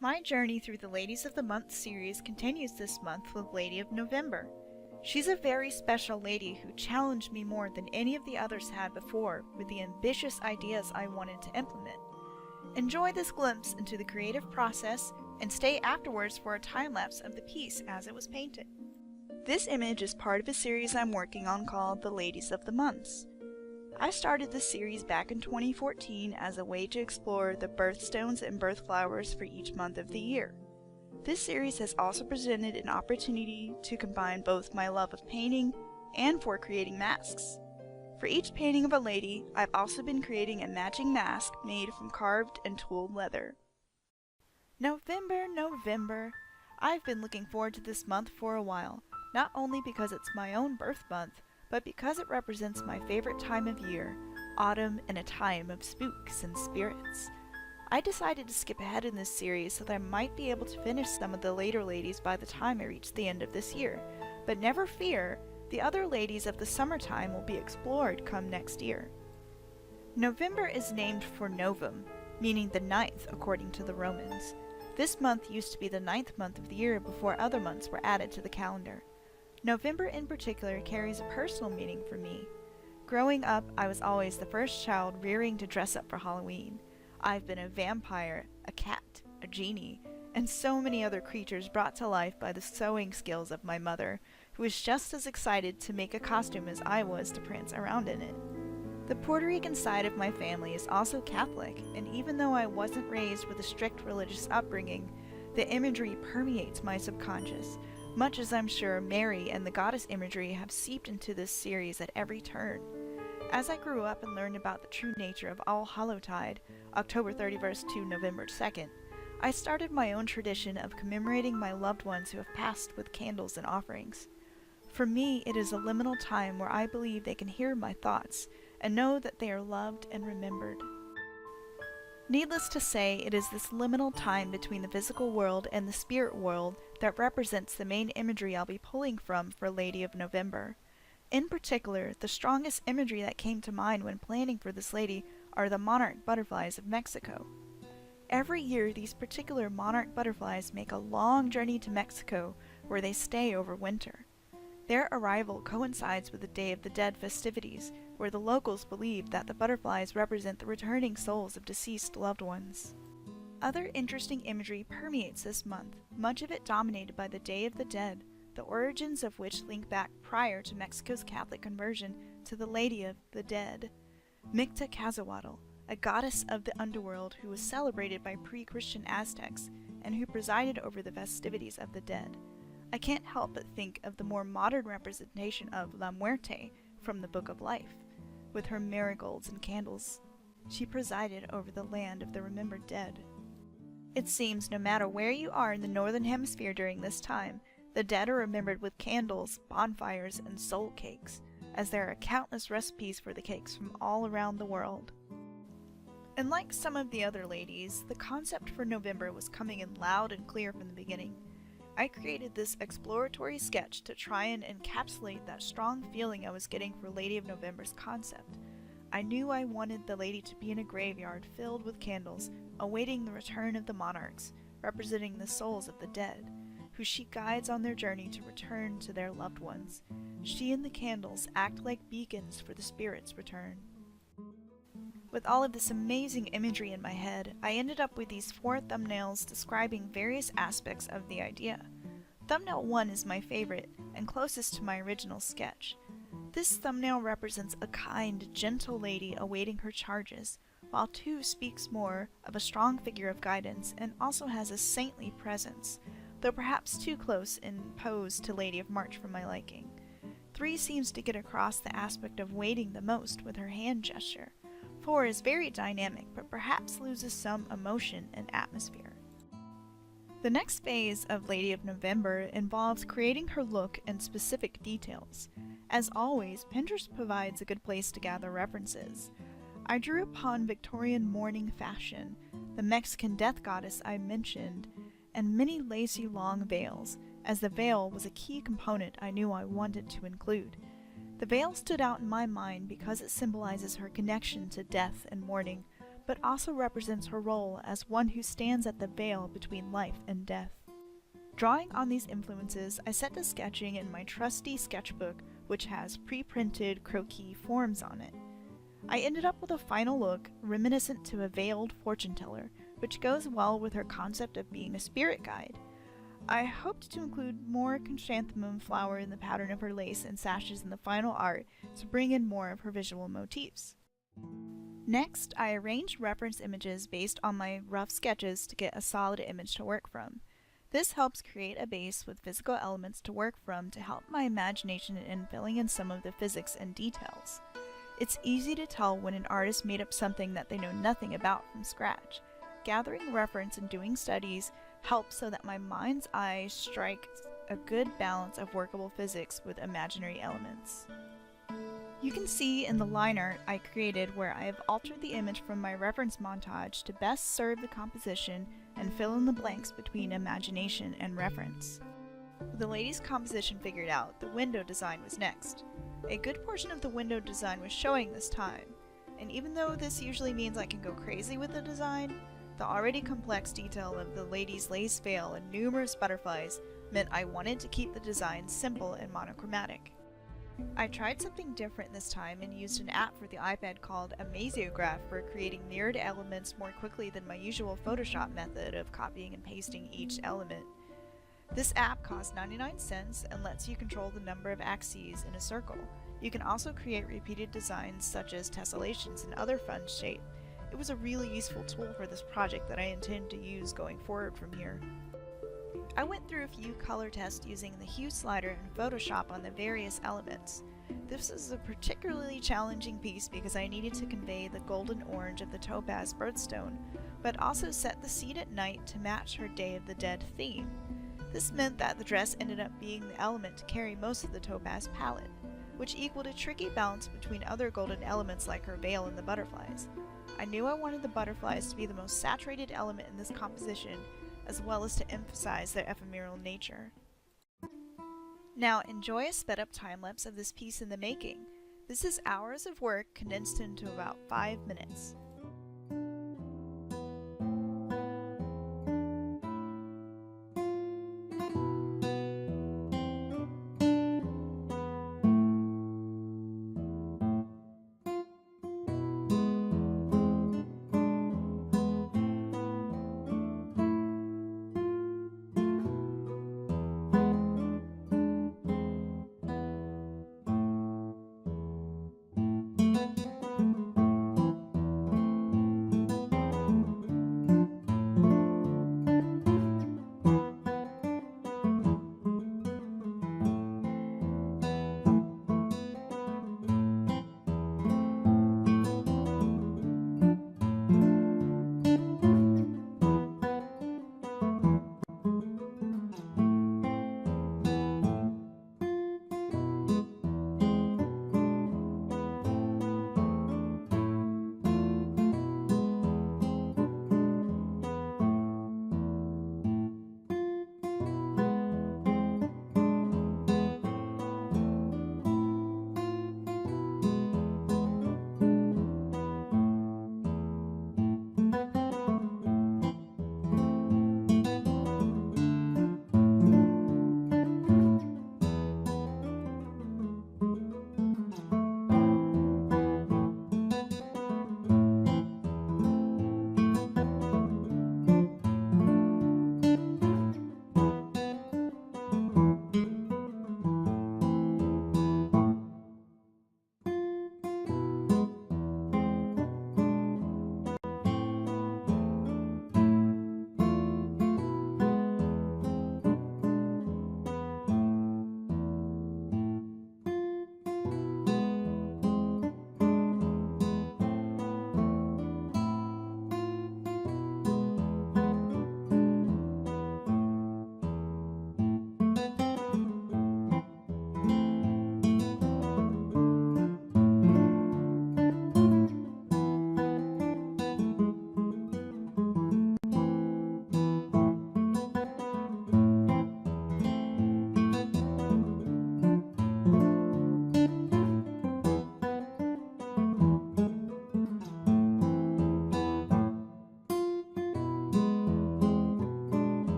My journey through the Ladies of the Month series continues this month with Lady of November. She's a very special lady who challenged me more than any of the others had before with the ambitious ideas I wanted to implement. Enjoy this glimpse into the creative process and stay afterwards for a time-lapse of the piece as it was painted. This image is part of a series I'm working on called The Ladies of the Months. I started this series back in 2014 as a way to explore the birthstones and birth flowers for each month of the year. This series has also presented an opportunity to combine both my love of painting and for creating masks. For each painting of a lady, I've also been creating a matching mask made from carved and tooled leather. November, November. I've been looking forward to this month for a while, not only because it's my own birth month, but because it represents my favorite time of year, autumn, and a time of spooks and spirits. I decided to skip ahead in this series so that I might be able to finish some of the later ladies by the time I reach the end of this year, but never fear, the other ladies of the summertime will be explored come next year. November is named for Novum, meaning the ninth according to the Romans. This month used to be the ninth month of the year before other months were added to the calendar. November in particular carries a personal meaning for me. Growing up, I was always the first child rearing to dress up for Halloween. I've been a vampire, a cat, a genie, and so many other creatures brought to life by the sewing skills of my mother, who was just as excited to make a costume as I was to prance around in it. The Puerto Rican side of my family is also Catholic, and even though I wasn't raised with a strict religious upbringing, the imagery permeates my subconscious, much as I'm sure Mary and the goddess imagery have seeped into this series at every turn. As I grew up and learned about the true nature of All Hallowtide, October 31st to November 2nd, I started my own tradition of commemorating my loved ones who have passed with candles and offerings. For me, it is a liminal time where I believe they can hear my thoughts and know that they are loved and remembered. Needless to say, it is this liminal time between the physical world and the spirit world that represents the main imagery I'll be pulling from for Lady of November. In particular, the strongest imagery that came to mind when planning for this lady are the monarch butterflies of Mexico. Every year, these particular monarch butterflies make a long journey to Mexico where they stay over winter. Their arrival coincides with the Day of the Dead festivities, where the locals believe that the butterflies represent the returning souls of deceased loved ones. Other interesting imagery permeates this month, much of it dominated by the Day of the Dead, the origins of which link back prior to Mexico's Catholic conversion to the Lady of the Dead, Mictlantecuhtli, a goddess of the underworld who was celebrated by pre-Christian Aztecs and who presided over the festivities of the dead. I can't help but think of the more modern representation of La Muerte from the Book of Life. With her marigolds and candles, she presided over the land of the remembered dead. It seems no matter where you are in the Northern Hemisphere during this time, the dead are remembered with candles, bonfires, and soul cakes, as there are countless recipes for the cakes from all around the world. And like some of the other ladies, the concept for November was coming in loud and clear from the beginning. I created this exploratory sketch to try and encapsulate that strong feeling I was getting for Lady of November's concept. I knew I wanted the lady to be in a graveyard filled with candles, awaiting the return of the monarchs, representing the souls of the dead, who she guides on their journey to return to their loved ones. She and the candles act like beacons for the spirit's return. With all of this amazing imagery in my head, I ended up with these 4 thumbnails describing various aspects of the idea. Thumbnail 1 is my favorite and closest to my original sketch. This thumbnail represents a kind, gentle lady awaiting her charges, while 2 speaks more of a strong figure of guidance and also has a saintly presence, though perhaps too close in pose to Lady of March for my liking. 3 seems to get across the aspect of waiting the most with her hand gesture. 4 is very dynamic, but perhaps loses some emotion and atmosphere. The next phase of Lady of November involves creating her look and specific details. As always, Pinterest provides a good place to gather references. I drew upon Victorian mourning fashion, the Mexican death goddess I mentioned, and many lacy long veils, as the veil was a key component I knew I wanted to include. The veil stood out in my mind because it symbolizes her connection to death and mourning, but also represents her role as one who stands at the veil between life and death. Drawing on these influences, I set to sketching in my trusty sketchbook, which has pre-printed croquis forms on it. I ended up with a final look reminiscent to a veiled fortune teller, which goes well with her concept of being a spirit guide. I hoped to include more chrysanthemum flower in the pattern of her lace and sashes in the final art to bring in more of her visual motifs. Next, I arranged reference images based on my rough sketches to get a solid image to work from. This helps create a base with physical elements to work from to help my imagination in filling in some of the physics and details. It's easy to tell when an artist made up something that they know nothing about from scratch. Gathering reference and doing studies helps so that my mind's eye strikes a good balance of workable physics with imaginary elements. You can see in the line art I created where I have altered the image from my reference montage to best serve the composition and fill in the blanks between imagination and reference. With the lady's composition figured out, the window design was next. A good portion of the window design was showing this time, and even though this usually means I can go crazy with the design, the already complex detail of the lady's lace veil and numerous butterflies meant I wanted to keep the design simple and monochromatic. I tried something different this time and used an app for the iPad called Amazograph for creating mirrored elements more quickly than my usual Photoshop method of copying and pasting each element. This app costs 99 cents and lets you control the number of axes in a circle. You can also create repeated designs such as tessellations and other fun shapes. It was a really useful tool for this project that I intend to use going forward from here. I went through a few color tests using the hue slider in Photoshop on the various elements. This is a particularly challenging piece because I needed to convey the golden orange of the topaz birthstone, but also set the seed at night to match her Day of the Dead theme. This meant that the dress ended up being the element to carry most of the topaz palette, which equaled a tricky balance between other golden elements like her veil and the butterflies. I knew I wanted the butterflies to be the most saturated element in this composition, as well as to emphasize their ephemeral nature. Now enjoy a sped up time-lapse of this piece in the making. This is hours of work condensed into about 5 minutes.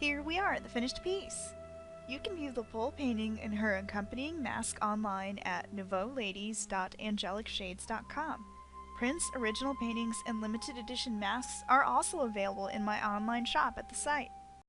Here we are at the finished piece. You can view the full painting and her accompanying mask online at nouveauladies.angelicshades.com. Prints, original paintings, and limited edition masks are also available in my online shop at the site.